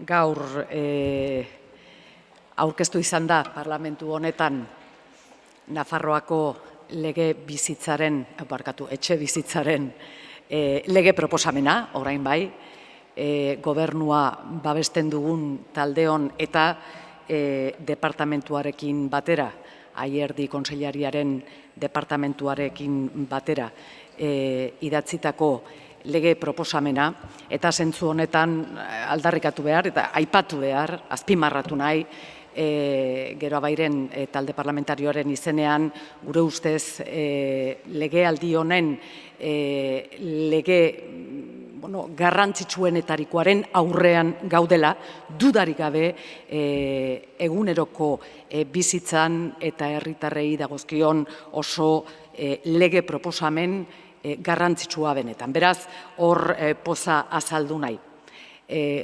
gaur aurkeztu izan da parlamentu honetan Nafarroako lege bizitzaren, etxe bizitzaren lege proposamena, orain bai, gobernua babesten dugun taldeon eta departamentuarekin batera, Ayerdi Kontseilariaren departamentuarekin batera idatzitako lege proposamena, eta zentzu honetan aldarrikatu behar eta aipatu behar, azpimarratu nahi, Geroabairen talde parlamentarioaren izenean, gure ustez legealdi honen lege garrantzitsuenetarikoaren aurrean gaudela, dudarik gabe eguneroko bizitzan eta herritarrei dagozkion oso lege proposamen garrantzitsua benetan. Beraz, hor poza azaldu nahi.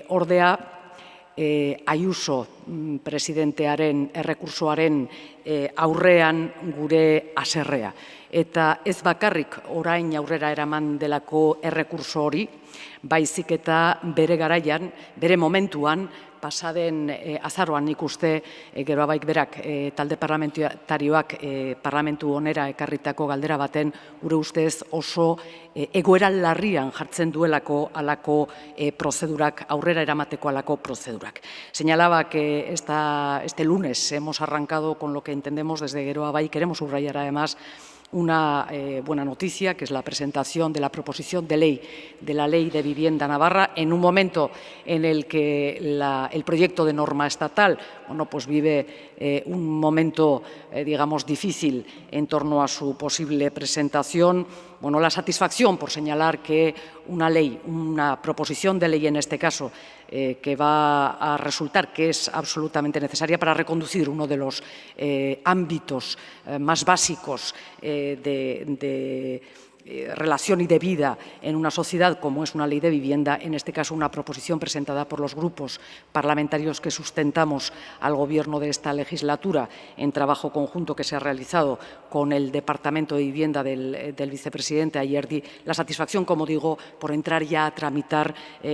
Ordea, Ayuso presidentearen errekursoaren aurrean gure haserrea. Eta ez bakarrik orain aurrera eraman delako errekurso hori, baizik eta bere garaian, bere momentuan, pasaden azaroan nik uste Geroabaik berak talde parlamentarioak parlamentu honera ekarritako galdera baten gure ustez oso egoera larrian jartzen duelako alako prozedurak, aurrera eramateko alako prozedurak. Señalaba que este lunes hemos arrancado con lo que entendemos desde Geroabaik. Queremos subrayar además una buena noticia, que es la presentación de la proposición de ley de la Ley de Vivienda Navarra, en un momento en el que el proyecto de norma estatal pues vive un momento, digamos, difícil en torno a su posible presentación. La satisfacción por señalar que una ley, una proposición de ley en este caso, que va a resultar que es absolutamente necesaria para reconducir uno de los ámbitos más básicos de relación y de vida en una sociedad como es una ley de vivienda, en este caso una proposición presentada por los grupos parlamentarios que sustentamos al Gobierno de esta legislatura en trabajo conjunto que se ha realizado con el Departamento de Vivienda del vicepresidente Ayerdi, la satisfacción, como digo, por entrar ya a tramitar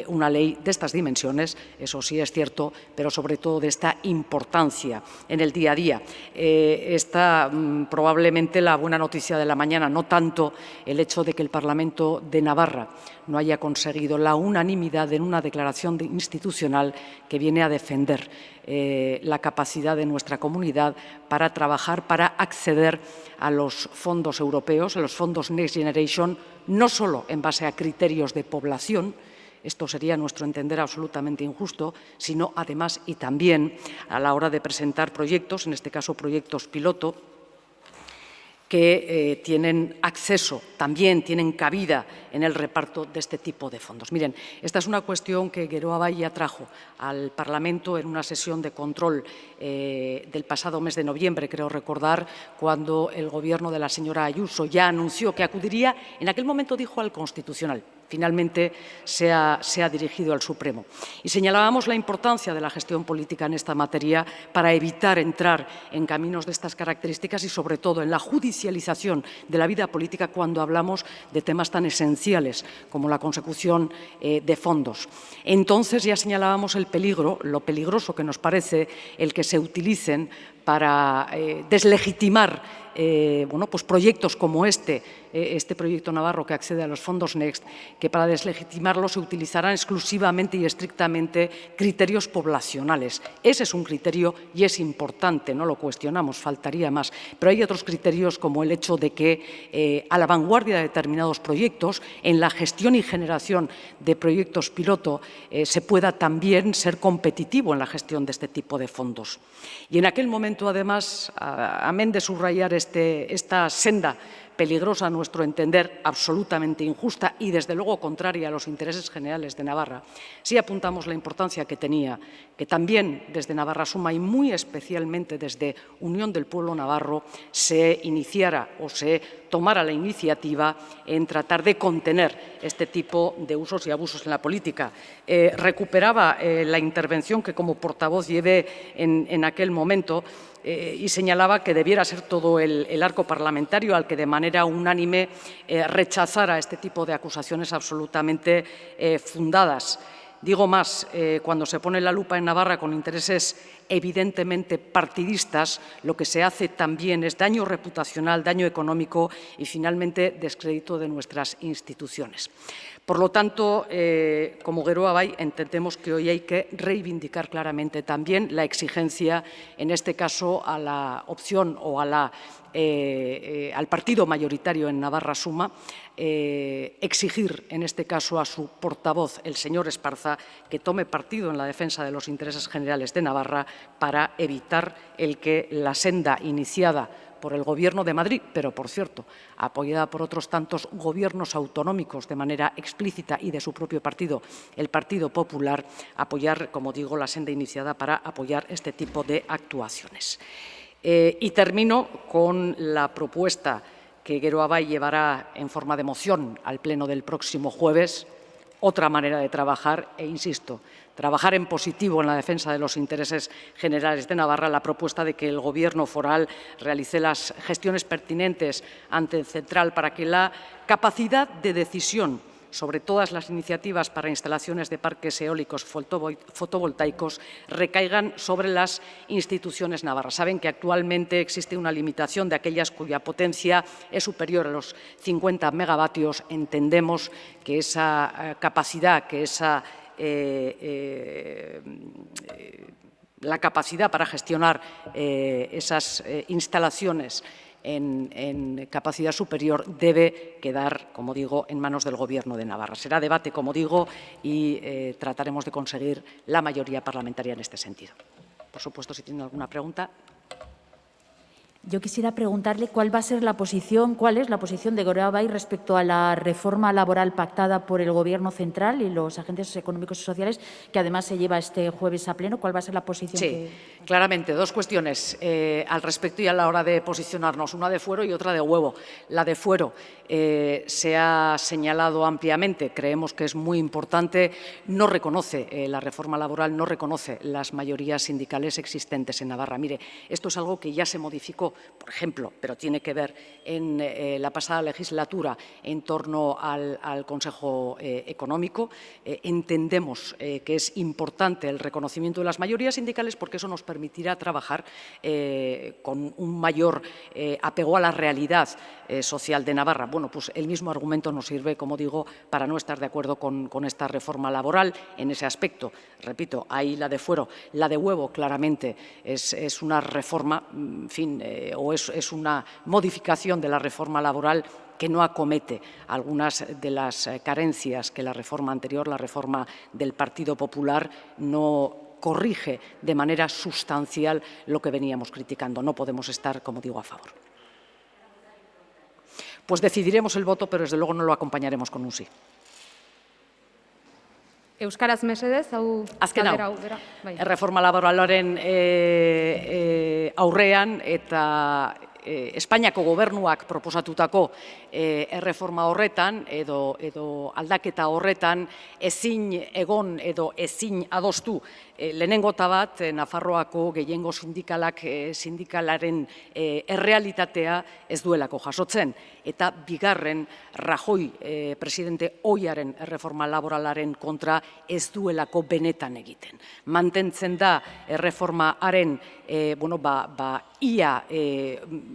una ley de estas dimensiones, eso sí es cierto, pero sobre todo de esta importancia en el día a día. Esta probablemente la buena noticia de la mañana, no tanto el hecho de que el Parlamento de Navarra no haya conseguido la unanimidad en una declaración institucional que viene a defender la capacidad de nuestra comunidad para trabajar, para acceder a los fondos europeos, a los fondos Next Generation, no solo en base a criterios de población, esto sería, a nuestro entender, absolutamente injusto, sino además y también a la hora de presentar proyectos, en este caso proyectos piloto, que tienen acceso, también tienen cabida en el reparto de este tipo de fondos. Miren, esta es una cuestión que Geroabai ya trajo al Parlamento en una sesión de control del pasado mes de noviembre, creo recordar, cuando el Gobierno de la señora Ayuso ya anunció que acudiría, en aquel momento dijo al Constitucional. Finalmente se ha dirigido al Supremo. Y señalábamos la importancia de la gestión política en esta materia para evitar entrar en caminos de estas características y, sobre todo, en la judicialización de la vida política cuando hablamos de temas tan esenciales como la consecución de fondos. Entonces ya señalábamos el peligro, lo peligroso que nos parece el que se utilicen para deslegitimar pues proyectos como este proyecto navarro que accede a los fondos Next, que para deslegitimarlo se utilizarán exclusivamente y estrictamente criterios poblacionales. Ese es un criterio y es importante, no lo cuestionamos, faltaría más. Pero hay otros criterios como el hecho de que a la vanguardia de determinados proyectos, en la gestión y generación de proyectos piloto, se pueda también ser competitivo en la gestión de este tipo de fondos. Y en aquel momento, además, amén de subrayar esta senda peligrosa, a nuestro entender, absolutamente injusta y, desde luego, contraria a los intereses generales de Navarra, sí apuntamos la importancia que tenía que también desde Navarra Suma y muy especialmente desde Unión del Pueblo Navarro se iniciara o se tomara la iniciativa en tratar de contener este tipo de usos y abusos en la política. Recuperaba la intervención que como portavoz llevé en aquel momento y señalaba que debiera ser todo el arco parlamentario al que de manera unánime rechazara este tipo de acusaciones absolutamente fundadas. Digo más, cuando se pone la lupa en Navarra con intereses evidentemente partidistas, lo que se hace también es daño reputacional, daño económico y, finalmente, descrédito de nuestras instituciones. Por lo tanto, como Geroa Bai, entendemos que hoy hay que reivindicar claramente también la exigencia, en este caso, a la opción o al partido mayoritario en Navarra Suma, exigir, en este caso, a su portavoz, el señor Esparza, que tome partido en la defensa de los intereses generales de Navarra para evitar el que la senda iniciada por el Gobierno de Madrid, pero, por cierto, apoyada por otros tantos gobiernos autonómicos de manera explícita y de su propio partido, el Partido Popular, apoyar, como digo, la senda iniciada para apoyar este tipo de actuaciones. Y termino con la propuesta que Geroa Bai llevará en forma de moción al Pleno del próximo jueves, otra manera de trabajar e, insisto, trabajar en positivo en la defensa de los intereses generales de Navarra, la propuesta de que el Gobierno foral realice las gestiones pertinentes ante el central para que la capacidad de decisión sobre todas las iniciativas para instalaciones de parques eólicos fotovoltaicos recaigan sobre las instituciones navarras. Saben que actualmente existe una limitación de aquellas cuya potencia es superior a los 50 megavatios. Entendemos que esa capacidad, la capacidad para gestionar esas instalaciones en capacidad superior debe quedar, como digo, en manos del Gobierno de Navarra. Será debate, como digo, y trataremos de conseguir la mayoría parlamentaria en este sentido. Por supuesto, si tienen alguna pregunta. Yo quisiera preguntarle cuál es la posición de Geroa Bai respecto a la reforma laboral pactada por el Gobierno central y los agentes económicos y sociales, que además se lleva este jueves a pleno. ¿Cuál va a ser la posición? Sí, claramente, dos cuestiones al respecto y a la hora de posicionarnos, una de fuero y otra de huevo. La de fuero se ha señalado ampliamente, creemos que es muy importante, no reconoce la reforma laboral, no reconoce las mayorías sindicales existentes en Navarra. Mire, esto es algo que ya se modificó, por ejemplo, pero tiene que ver en la pasada legislatura en torno al Consejo Económico. Entendemos que es importante el reconocimiento de las mayorías sindicales porque eso nos permitirá trabajar con un mayor apego a la realidad social de Navarra. Bueno, pues el mismo argumento nos sirve, como digo, para no estar de acuerdo con esta reforma laboral en ese aspecto. Repito, ahí la de fuero. La de huevo, claramente, es una reforma, en fin, o es una modificación de la reforma laboral que no acomete algunas de las carencias que la reforma anterior, la reforma del Partido Popular, no corrige de manera sustancial lo que veníamos criticando. No podemos estar, como digo, a favor. Pues decidiremos el voto, pero desde luego no lo acompañaremos con un sí. Euskaraz mesedez, hau galdera hau, erreforma laboralaren aurrean eta Espainiako gobernuak proposatutako erreforma horretan edo aldaketa horretan ezin egon edo ezin adostu lehenengo eta bat Nafarroako gehiengo sindikalaren errealitatea ez duelako jasotzen. Eta bigarren, Rajoy presidente ohiaren erreforma laboralaren kontra ez duelako benetan egiten. Mantentzen da erreformaren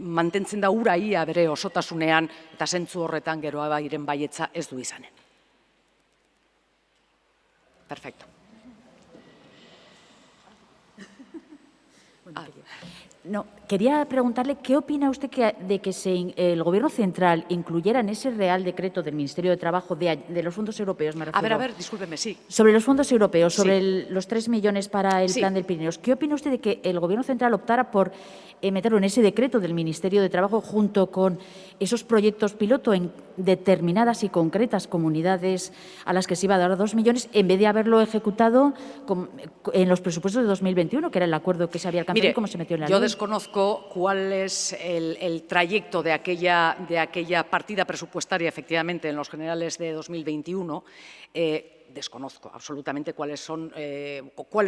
mantentzen da ura ia bere osotasunean eta zentzu horretan Geroa Bairen baietza ez du izanen. Perfecto. No, quería preguntarle qué opina usted de que el Gobierno central incluyera en ese Real Decreto del Ministerio de Trabajo de los fondos europeos, me refiero. A ver, discúlpeme, sí. Sobre los fondos europeos, sobre sí. Los 3 millones para el Plan del Pirineos. ¿Qué opina usted de que el Gobierno central optara por meterlo en ese decreto del Ministerio de Trabajo junto con esos proyectos piloto en determinadas y concretas comunidades a las que se iba a dar 2 millones, en vez de haberlo ejecutado en los presupuestos de 2021, que era el acuerdo que se había alcanzado? Mire, y cómo se metió en la yo ley? desconozco cuál es el trayecto de aquella partida presupuestaria, efectivamente, en los generales de 2021. desconozco absolutamente cuáles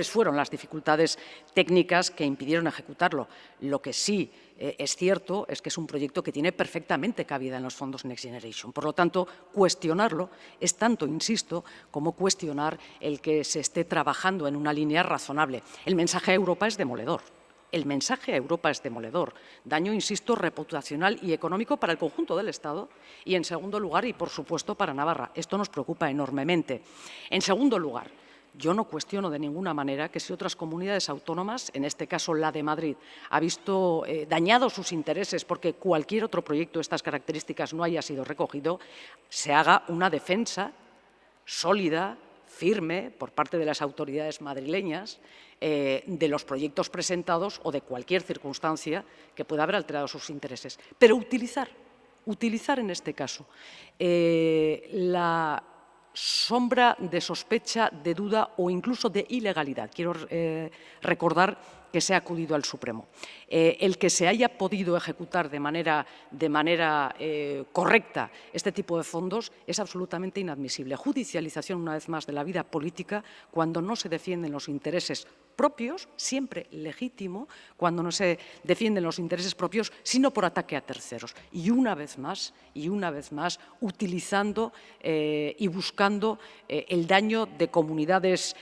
fueron las dificultades técnicas que impidieron ejecutarlo. Lo que sí es cierto es que es un proyecto que tiene perfectamente cabida en los fondos Next Generation. Por lo tanto, cuestionarlo es tanto, insisto, como cuestionar el que se esté trabajando en una línea razonable. El mensaje a Europa es demoledor. El mensaje a Europa es demoledor. Daño, insisto, reputacional y económico para el conjunto del Estado y, en segundo lugar, y por supuesto, para Navarra. Esto nos preocupa enormemente. En segundo lugar, yo no cuestiono de ninguna manera que si otras comunidades autónomas, en este caso la de Madrid, ha visto dañados sus intereses porque cualquier otro proyecto de estas características no haya sido recogido, se haga una defensa sólida, firme, por parte de las autoridades madrileñas, de los proyectos presentados o de cualquier circunstancia que pueda haber alterado sus intereses. Pero utilizar en este caso la sombra de sospecha, de duda o incluso de ilegalidad. Quiero recordar que se ha acudido al Supremo. El que se haya podido ejecutar de manera correcta este tipo de fondos es absolutamente inadmisible. Judicialización, una vez más, de la vida política cuando no se defienden los intereses propios, siempre legítimo, cuando no se defienden los intereses propios, sino por ataque a terceros. Y una vez más, utilizando y buscando el daño de comunidades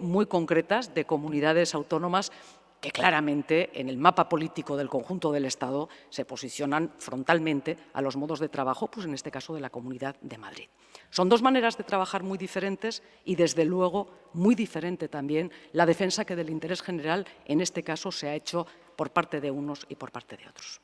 muy concretas, de comunidades autónomas que claramente en el mapa político del conjunto del Estado se posicionan frontalmente a los modos de trabajo, pues en este caso de la Comunidad de Madrid. Son dos maneras de trabajar muy diferentes y, desde luego, muy diferente también la defensa que del interés general, en este caso, se ha hecho por parte de unos y por parte de otros.